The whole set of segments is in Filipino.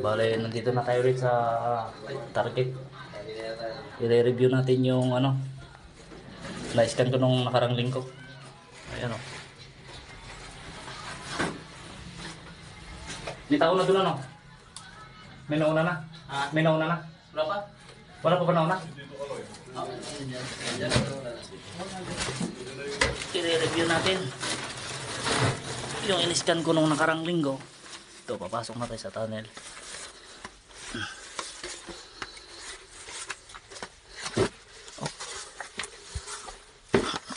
Bale, nandito na tayo ulit sa Target. I-review natin yung na-scan ko nung nakarang linggo. Ayan o. May tao na doon ano? May nauna na? May nauna na? Wala pa? Wala pa ba nauna? I-review natin yung in-scan ko nung nakarang linggo. Ito, papasok na tayo sa tunnel.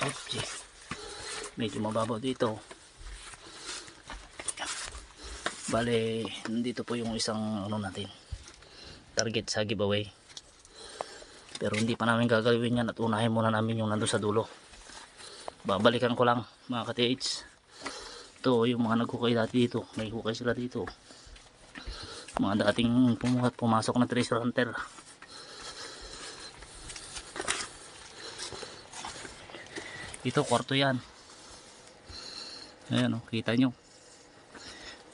Okay. Medyo mababaw dito. Bale, nandito po yung isang natin, target sa giveaway. Pero hindi pa namin gagawin yan at unahin muna namin yung nandun sa dulo. Babalikan ko lang mga ka-TH. Ito yung mga naghukay dati dito. May hukay sila dito. Mga dating pumasok na treasure hunter. Ito kwarto yan. Ayan o, kita nyo.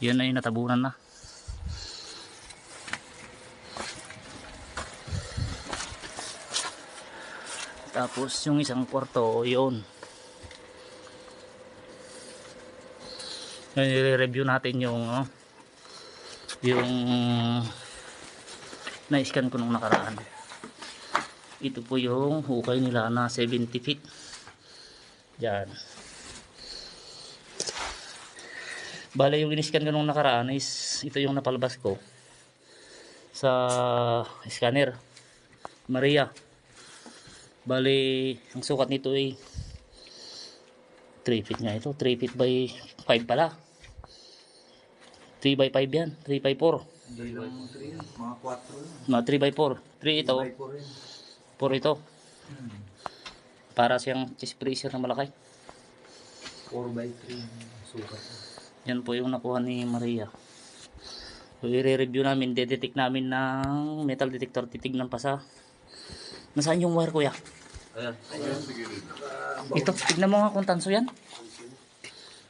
Yan ay natabunan na. Tapos yung isang kwarto, yun. I-review natin yung na-scan ko nung nakaraan. Ito po yung hukay nila na 70 feet. Yan. Bale yung in-scan ko nung nakaraan is ito yung napalabas ko sa scanner Maria. Bale ang sukat nito ay 3 feet nga ito. 3 feet by 5 pala. 3 by 5 yan. 3 by 4. Mga 4. Mga 3 by 4. 3 ito. 4 ito. Para siyang cheese freezer na malaki. 4 by 3 sukat. Yan po yung nakuha ni Maria. So, i-review namin. Detect namin ng metal detector. Titignan pa sa nasaan yung wire kuya? Ayan. Ito. Tignan mo nga kung tanso yan.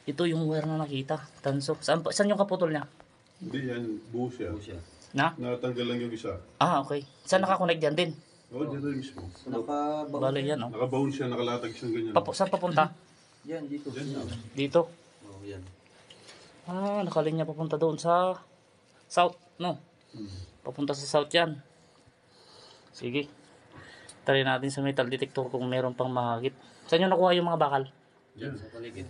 Ito yung wire na nakita. Tanso. Saan yung kaputol niya? Hindi yan, buo siya. Na? Natanggal lang yung isa. Okay. Saan nakakonect yan din? Oo, dito mismo. Bale yan oh. Nakabaon siya, nakalatag siyang ganyan. Saan papunta? Yan, dito. Yan. Dito. Oh, yan. Nakalinya papunta doon sa south, no? Papunta sa south yan. Sige. Try natin sa metal detector kung meron pang mahagip. Saan yung nakuha yung mga bakal? Yan.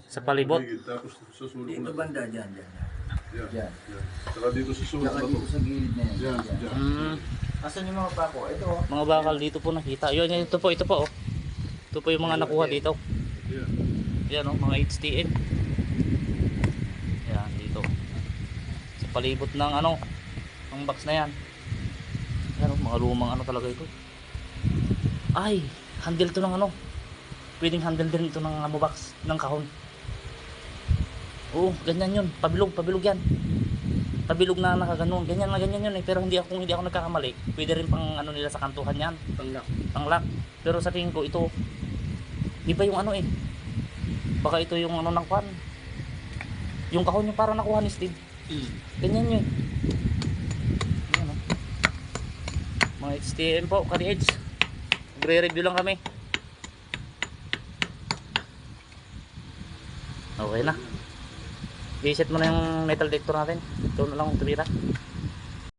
Sa palibot? Tapos sa sulok Dito na. banda, dyan. Yan. Yan. Yan. Saka dito sa sulok Saka na to. dito sa gilid na yan. Yan. Yan. Yan. Asan yung mga pako? Ito oh. Mga bakal dito po nakita. Yun, ito po oh. Ito po yung mga nakuha dito. Yan. Yan oh, mga HTN. Yan, dito. Sa palibot ng ang box na yan. Yan oh, mga lumang talaga ito. Ay, handle to ng pwedeng handle din ito ng box, ng kahon. Oo, ganyan yun. Pabilog yan. Pabilog na nakaganon. Ganyan yun eh. Pero hindi ako nagkakamali. Pwede rin pang nila sa kantuhan yan. Pang lock. Pero sa tingin ko ito, iba yung baka ito yung ng kwan. Yung kahon yung parang nakuha ni Steve. Ganyan yun. Ayan, oh. Mga HTM po, ka-edge. Magre-review lang kami. Okay na. I-set mo na yung metal detector natin. Ito na lang tumira.